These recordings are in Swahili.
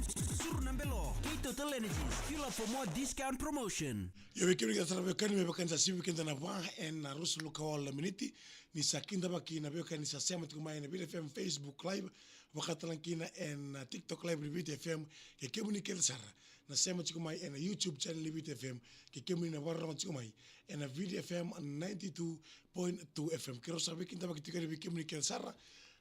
Surnambelo, Total Energies, fuel up for more discount promotion. Yo wikiri ka tsara bekani me bekani sa sivi kenda na wa en na rusulu ka wala miniti ni sakinda baki na bekani sa sema tukuma ina Bit FM Facebook live wakatalan kina en TikTok live Bit FM ke kemuni kel sara na sema tukuma en YouTube channel Bit FM ke kemuni na warra tukuma en Bit FM 92.2 FM kero sa bekinda baki tukari kemuni kel sara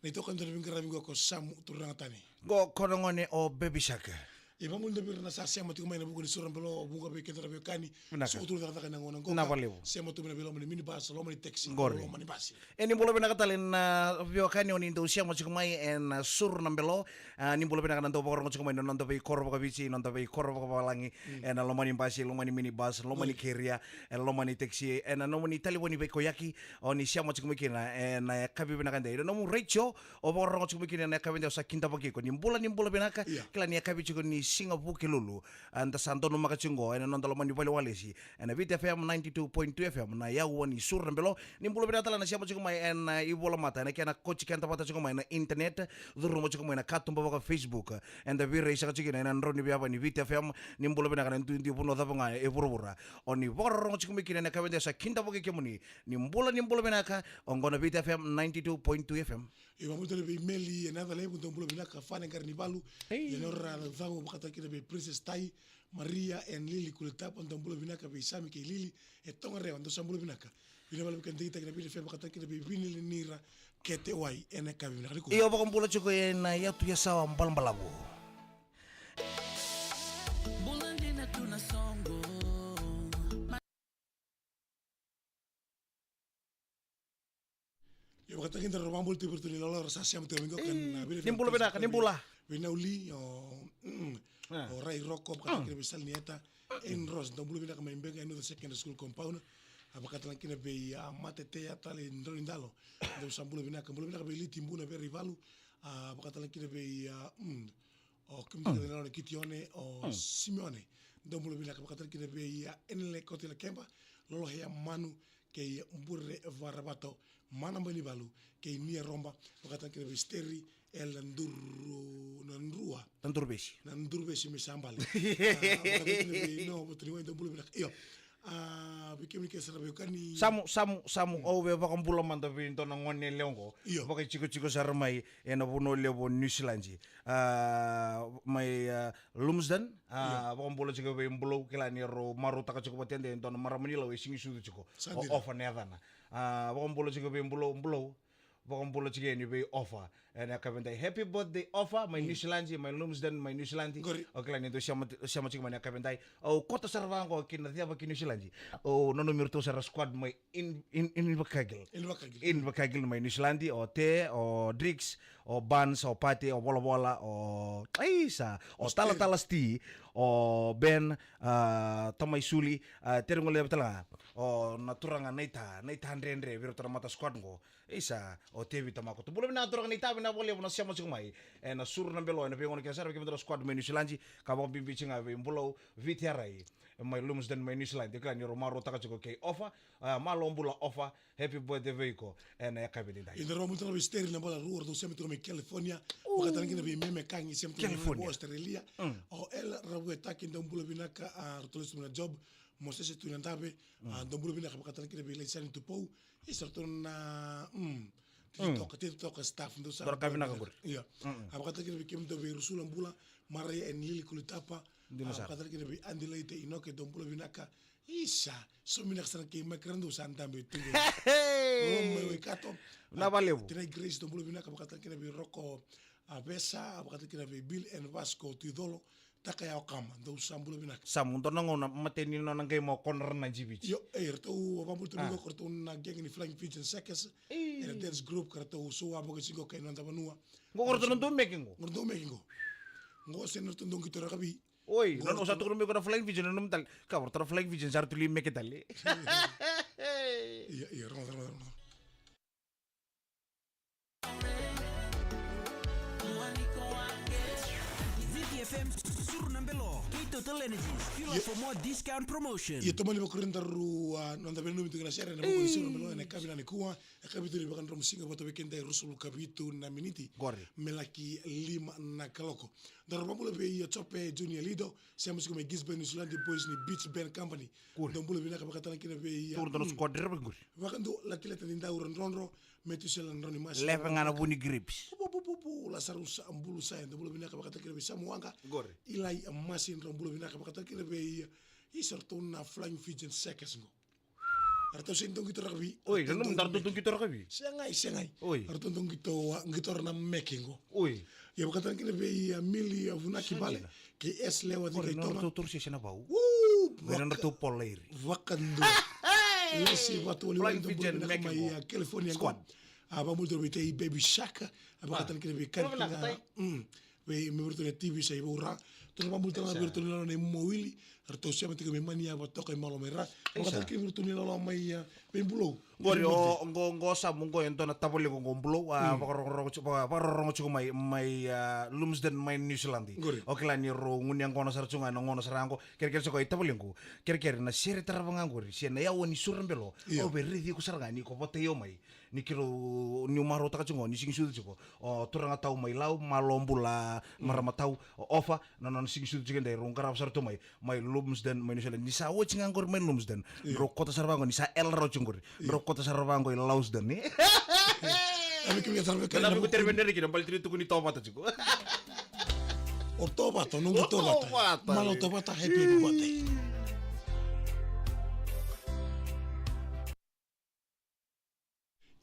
na ito kan doon ngara bingo ko samu turangatani go konongone o baby shark. Iba mulda birna sa sema tukuma ina bugo ni surambelo bugo be kenda bekani so utul da kana ngona ngo sema tukuma belo mini bus lo mani taxi lo mani bus Eni bolo bena katalin biokani oni ndo sia mo cikumai en sur nambelo ni bolo bena kananto bokor cikumai nonto be korbo ka bici nonto be korbo ka balangi en lo mani basi lo mani mini bus lo mani keria en lo mani taxi en no mani telefoni be koyaki oni sia mo cikumai kina en kabi bena kande no mo recho o bokor cikumai kina na kabi sa kinta pagi ko ni bolo bena ka kila ni kabi cikuni Singapore kelulu anta santo no makachingo en non talo mani pale walesi en Bit FM 92.2 FM na ya woni sur nambelo ni bolo bena tala na sia mo cikumai en ibola mata na kena coach kanta pata cikumai na internet duru mo cikumai na katum baba Facebook en da vire isa cikina na ndroni biaba ni Bit FM ni bolo bena kana ntundi puno da nga e burubura oni borro cikumai kina na kabende sa kinta boke kemuni ni bolo bena ka ongona Bit FM 92.2 FM Iba multa be meli another level don bolo bena ka fane carnivalu le norra vango bakata kina be Princess Tai Maria en Lili kulitapa don bolo bena ka be Sami ke Lili e tonga rewa ndo sambulo bena ka bina balo kan dita kina be fe bakata kina be vinili nira kete wai ene ka bina ko iyo boko mbulo chiko na yatu ya sawa mbalambalabu Bulandina tuna songo. Yo bakata kina robambul ti bertuni lolo sa siam te mingo kan nimbula bena ka nimbula Benauli o Rai Rocco bakata kina be Salnieta en Ros don bolo bena ka membenga ino the secondary school compound abakata kina be matete atale ndolindalo do sambulo bena ka be litimbuna be rivalu abakata kina be o kimtile na kitione o Simeone dombulo bina kabakata kina be ya enle kotile kemba lolo ya manu ke mburre varabato mana mbani balu ke nia romba bakata kina be steri el nduru nandrua nandurbeshi misambale bakata kina be no botri dombulo bina yo bikim ke sara bekani samu o be baka mbulo manda vinto na ngone leongo baka chiko sarmai ena bono lebo New Zealand mai Lumsden baka mbulo chiko be mbulo kila ni ro maru taka chiko patende ento na maramanila we singi sudu chiko ofa nedana baka mbulo chiko be mbulo baka mbulo chike ni be offer and akabenda happy birthday offer my New Zealand my Lumsden my New Zealand o kila ni do siamo chiko mani akabenda o kota sarvango kina dia baki New Zealand o nono mirto sara squad my in bakagil my New Zealand o te o drinks o buns o pate o bola o kaisa o tala sti o ben tamai suli terngole betala o naturanga neita andre viro tara mata squad ngo isa o tevi tamako to bolo na turanga neita na bole na siamo chumai e na sur na belo na pengono kesar ke betala squad my New Zealand ka bo bimbicinga be mbolo vitiarai my Lumsden my New Zealand ka ni romaro taka chiko ke offer malombula offer happy birthday vehicle and yakabedinda in the room to be steri na bola ruor do semi to me California bakata kina be meme kangi semi to me Australia o el rabu takin don bulo binaka rotolis na job mosese tu nandabe don bulo binaka bakata kina be lisan to pou isorton na TikTok staff ndo sa iya abakata kina be kim do be rusulan bula Maria en Lili kulitapa abakata kina be andilete inoke don bulo binaka isa so mina sana ke makrando santambe tungo me kato na valeu tina Grace don bulo binaka abakata kina be Rocco Abesa abakata kina be Bill and Vasco Tidolo taka ya kama ndo sambulo binaka samu ndo ngona mateni no ngai mo corner na jibichi yo to bambu to ngo korto na geng ni flying pigeon seconds and dance group karto so abo ke singo kai nanda banua ngo korto ndo mekingo ngo senor to ndongi to rakabi oi no sa to me ko flying pigeon no tal ka borto flying pigeon sar to li meketali iya ron FM Surnambelo, Total Energies, fuel up for more discount promotion. Iyo tomani bakurenda ru nanda beno mitu na share na bugo Surnambelo na kabila ni kuwa kabitu ni bakan rom singa boto weekend rusul kabitu na miniti melaki lima na kaloko Dar bambula be ya chope Junior Lido, siamo come Gisbert New Zealand Boys ni Beach Band Company. Don bula bina kabakatan kina be ya. Tur dono squadre ba guri. Wakando lati-lati ninda uran ronro metuselan roni mas. Lepe ngana buni grips. Pupu la sarusa ambulu saya don bula bina kabakatan kina be samuanga. Gori. Ilai amasin ron bula bina kabakatan kina be ya. Isortuna flying pigeon seconds ngo. Arto sintong kita rakabi. Oi, kan mentar tutung kita rakabi. Sengai. Oi. Arto tong kita na mekingo. Oi. Ya bakatan kina be ya mili ya vunaki bale. Ke es lewa di Oi, kaitoma. no tur si sena bau. Meron Meron tu poleir. Wakando. Lesi watu wali Flying wali pigeon na kama Mexico. ya California Squad. Aba multo bite baby shaka. Aba katan kina be kan Wala nakatay. Be me burto TV sa ibura. Tuno ba multo na burto na na mowili. Arto siya mati kami mania wa toka malo mera. Aba katan kina burto ni lo mai ya pembulo. Gori ngo sa mungo ento na tapole ngo ngomblo pakorong chuko mai Lumsden mai New Zealand. Oke la ni ro ngunyang kono sar chunga ngono sarango kere soko itapole ngo kere na sere tarabanga ngori siena ya woni surambelo o be ridi ku saranga ni ko pote yo mai ni kiro ni maro taka chungo ni sing sudu chuko o turanga tau mai lau malombula marama tau ofa non sing sudu chike ndai rong karap sar to mai Lumsden mai New Zealand ni sa wo chingangor mai Lumsden ro kota sarbango ni sa el ro chungori ro kota sarbango i Lausden ni Ami kami sarbe kan. Tapi ku tervendere ki nambal tri tukuni tomata chuko O tobato nungu tobata. Malo tobata happy birthday.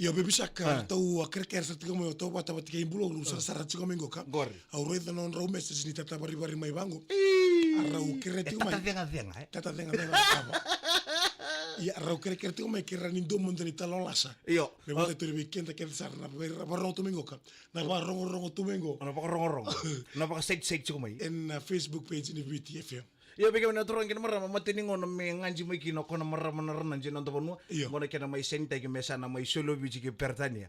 Yo bebi saka tau aker sa tiga mo tobata batika imbulo ru sara tiga mengo ka. Au roida non ro message ni tata bari mai bango. Arau kere tiga mai. Tata denga. Ya rau kere tiga mai kera ni domo ndani talolasa. Iyo. Me bota tu rebi kenta kenta sar na barong tumengo ka. Na barong tumengo. Ano pa rong na pa set chuko mai En Facebook page ni BTFM. Yo bigam na turang kina marama matini ngono me nganji mai kino kono marama na ranji nonto bonu ngono kina mai senta ki mesa na mai solo biji ki pertania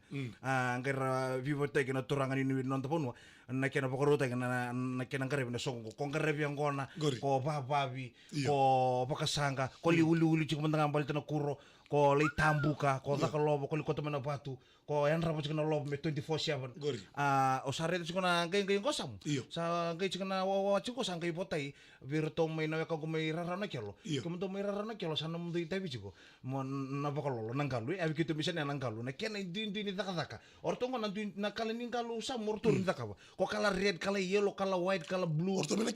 ngara vivo te kina turang ni nonto bonu na kina pokorota kina na kina ngare na songo ko ngare bi ngona ko bababi ko pakasanga ko liuli chiko manda ngambal tana kuro ko lei tambuka ko zakalobo ko likoto mena batu ko yan rapo chiko na lobo me 24/7 o sare chiko na ngai ngosam sa ngai chiko na wa chiko sa ngai potai virto mai na ka ko mai rarana kelo ko mo mai rarana kelo sa nam dei tabi chiko mo na bakalolo nangalu abi kito bisa na nangalu na kena din ni daka orto ngona na kala ningalu sa morto ni daka ko kala red kala yellow kala white kala blue Orto mena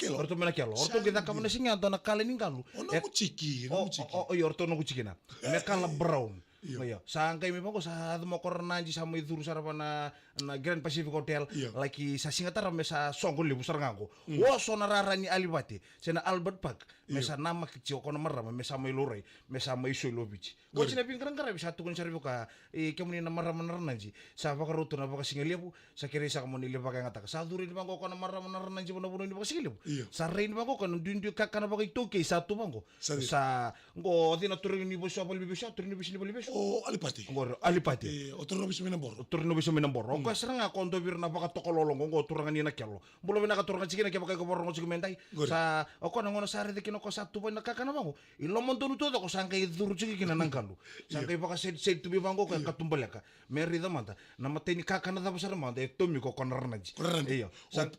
kelo. orto kita kamana singa to na kala ningalu Ono kuchiki. orto no kuchikina me kala brown Iya, sangkai memang ko sa mo korna ji sa mo iduru sara na Grand Pacific Hotel laki sa Singapura me sa songol libu sarangako. Wo so nararani alibati sena Albert Park me sa nama kecil kono marama me sa mo lorei me sa mo iso lobich. Wo sina pingkarang kara bisa tukun sari buka kemuni na marama naranaji sa baka rutu na baka singalebu sa kire sa kamo nile baka ngata sa duri ni bangko kono marama naranaji mo ni baka singalebu. Sa rein bangko kono dundu kakana baka itoke sa tu bangko. Sa ngo dina turin ni boso apal bibisha turin ni bisni bibisha. O alipati. Ngor alipati. Otro no bisa menambor. Turno bisa menambor. Ko serang ako ndo bir na baka tokololong ko turangan ni nakelo. Bulo na ka turangan sige na kaya ko borong sige mentai. Sa ako na ngono sare de kino ko sa tuboy nakakana bango. Ilo mon tunu todo ko sangkay duru sige kina nangkalu. Sangkay baka said to be bango ka katumbal ka. Meri da manta. Na matay ni kakana da basar manta e tomi ko konarnaji. Iyo.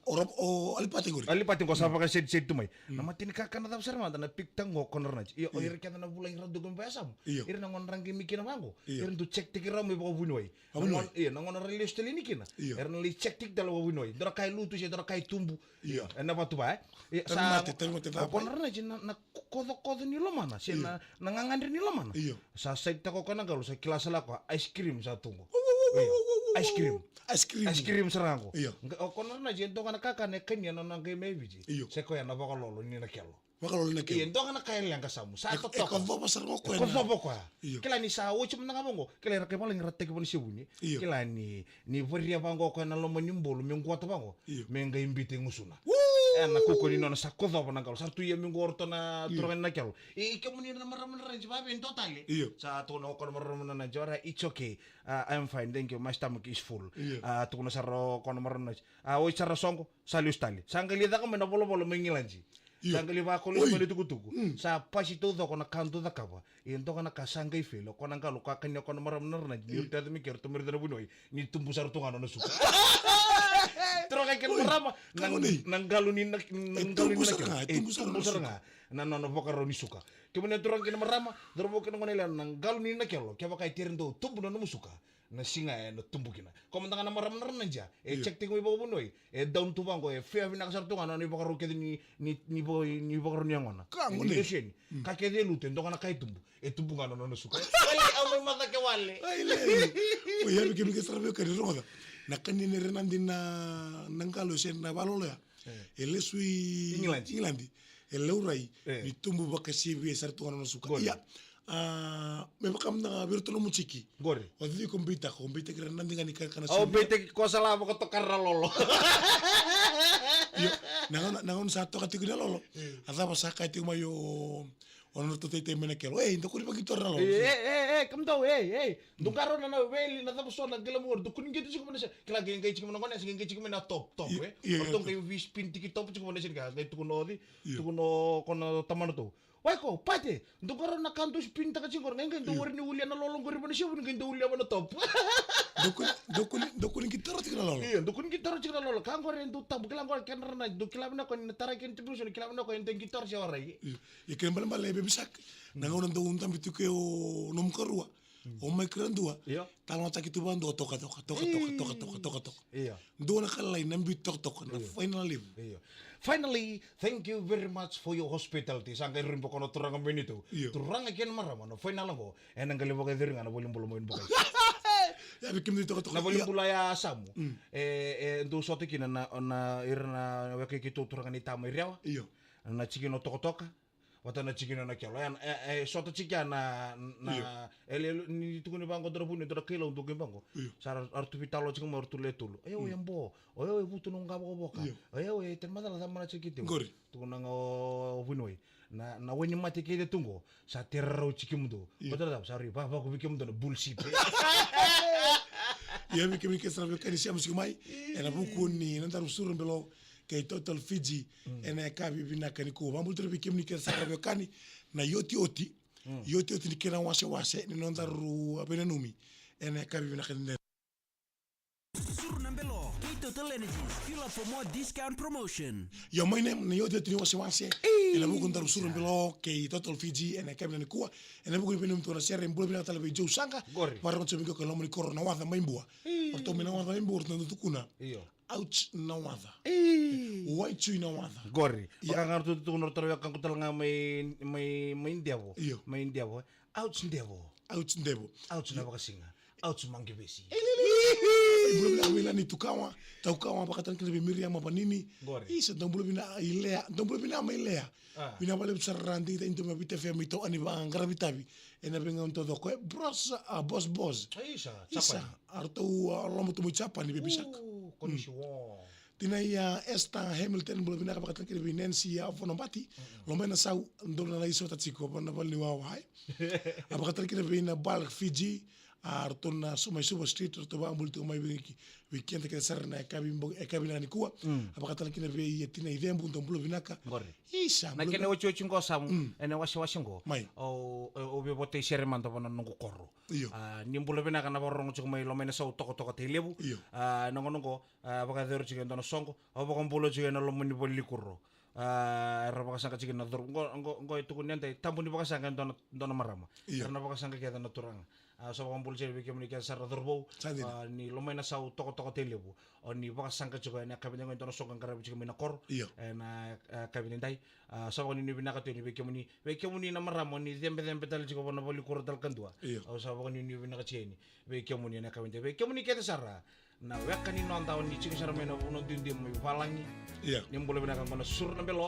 O alipati guri. Alipati ko sa baka said to may. Na matay ni kakana da basar manta na piktang ko konarnaji. Iyo oyer kana na bulay rado ko basam. Ir na ngon rangi mikina bango. Ir do check tikira mo baka bunoy. Ngon iya ngon release teli nikina. Er na li check tik dalawa bunoy. Dara kay lutu siya dara kay tumbu. Iya. Na batu ba? Sa konarnaji na kodo ni lomana. Siya na ngangandri ni lomana. Sa side ta ko kana galo sa kilasa la ko ice cream sa tungo. Ice cream sarang ko. Konarnaji ento kana kakane kanya na nangay mebiji. Sa ko ya na baka lolo ni na kelo. Bakal na kelo. Ento kana kay lang kasamu. Sa ko to. Ko pasar mo ko. Ko ko. Kila ni sa ucip na ngabongo. Kila ra kay paling ratte ko ni sibuni. Kila ni voria bango ko na lo manyumbolo mengko ta bango. Menga imbite ngusuna. Na kuko ni nona sa ko do na galo. Sa tuya mengko orto na turangan na kelo. Ikaw ni na maraman ran si babe in total. Sa to no ko maraman na jora it's okay. I'm fine. Thank you. My stomach is full. To na saro ko maraman. Oi saro songo salustali. Sanggali da ko na bolo mengilanji. Sanggali ba ko le tukutuku. Sa pasito do ko na kanto da kawa. Ento kana kasangay filo ko nang kalu kakanya ko na maraman na. Ni ta mi ker to mer da bunoy. Ni tumbu sar to ngano na suka. Terus kayak marama nang galuni nak tumbuh seranga. Nano pokaro ni suka. Kemudian turang kena marama, dorbo kena ngonela nang galuni nak yalo. Kaya pakai tirndo tumbuh nano musuka. Na singa no tumbuh kina. Komandang na maram nanja. Check tingo ibo bunoy. Down to bango fair vina kasartunga ni pokaro kedi ni pokaro ni angona. Kangone. Kakede lute ndonga na kai tumbuh. Tumbuh ngano no suka. Wale au mata ke wale. O ya bikin sarbe ka roda. Na kanini renandi na nangalo sen na balolo ya. Ele sui England. Ele urai ni tumbuh bakasi bi sartunga no suka. Ya. Me bakam na virtual musiki. Gore. O di kompita kira nanti ngani kana. Oh bete ko sala mo ko karra lolo. Yo, nangon satu kati gina lolo. Asa pasaka itu mayo ono to tete menekelo. Ndokuri pagi torra lolo. Kam tau ndukaro na weli na tapos na gelamor dukun gitu sih kumana kila geng kay chikmo ngone sing kay chikmo na top otong kay wispin tiki top chikmo na sin ka kay tukuno kono tamano to. Waiko, pate, ndukaro na kanto spinta ka chingor ngayon kay duwari ni William na lolong gori pa na siya kay William na top. Dokun gitara tigna lolo. Iya, dokun gitara tigna lolo. Kang gore ndu tab kilang gore kan na dukilam na ko ni taray ken tibuso ni kilam na ko enten gitar siya waray. Ya ken bala bala bebisak. Nangon ndo untam bitu ke o nom karua. O mai krandua. Talon ta kitu bando toka. Iya. Ndo na kalay nambi tok na final live. Iya. Finally, thank you very much for your hospitality. Sangkay rin po kono turang kami nito. Turang akin marama no final lang ko. Nang galibo kay diri nga na bolong mo bukay. Ya bikim dito na bolong bulaya asamu. Ndo sote kina na irna wake kito turang ni tamo iriawa. Iyo. Na chikino toka. Wata na chikino na kialo. Soto chikya na ele ni tukuni bango dorabuni dora kilo untuk bango. Sar artu vitalo chikmo artu letulo. Ayo yambo. Oyo butu nung gabo boka. Ayo ten madala sama na chikito. Gori. Tukuna ngo bunoi. Na wenye mati kede tungo sa terro chikimundo. Betul tak? Sorry, bah aku bikin mundo bullshit. Ya bikin sarbe kani siam sikumai. Ena buku ni nanti usurun belo kay total Fiji ena kabi bina kani ko mamul ter bikim ni ken sarbe kani na yoti ni kena wase ni non daru abena numi ena kabi bina kani Surnambelo, Total Energies, fill up for more discount promotion. Yo my name na yoti ni wase ena buku daru surun belo kay total Fiji ena kabi ni ko ena buku bina mtu na sere mbulu bina tala be jo sanga para ko chomiko ko lomni corona wa mai mbua orto mina wa mai mbua orto tukuna iyo ouch na wada. White chui na wada. Gori. Baka ngartu tunor tarawa kang kutal nga may indiabo. Iyo. May indiabo. Ouch ndebo. Ouch ndebo. Ouch na baka singa. Ouch mangibesi. Belum na wila ni tukawa baka tan kene Miriam apa nini. Gori. Isa dong belum bina ilea, dong belum bina ilea. Bina bale besar ranting ta into mabite fe mito ani bang garabitabi. Ena benga todo ko boss. Isa arto lomo tu chapa ni bebisak. Konnichiwa. Tina ya esta Hamilton belum bina baka tan kene Nancy ya fonombati. Lomba na sau ndona na iso tatiko na bal ni wawai. Abaka tan kene bina bal Fiji. Arto na sumai super street arto ba ambul tu mai weekend ke sarna kabi na ni kuwa apaka tan kene be yetina idembu ndomblo binaka isa na kene ocho ngo sam ene wasi ngo o be bote sere manto bono nungu korro nimbulo binaka na borong chuk mai lomene sau toko telebu nongo apaka dero chuk ndono songo apaka mbulo chuk na lomeni boli kurro baka sangka chuk na dor ngo itu kunyante tambuni baka sangka ndono marama karena baka sangka kita naturang so baka mbulo chuk bikin ni kasar dorbo ni lomena sau toko telebu ni baka sangka chuk na kabinang ndono songo karabi chuk mina kor na kabinendai so baka ni binaka tu ni bikin ni na marama ni dembe tal chuk bono boli kurro dal kandua so baka ni binaka cheni bikin ni na kabinendai bikin ni kita sara na weka ni non tahun ni chuk sara mena uno dindim mai valangi ni mbulo binaka kono Surnambelo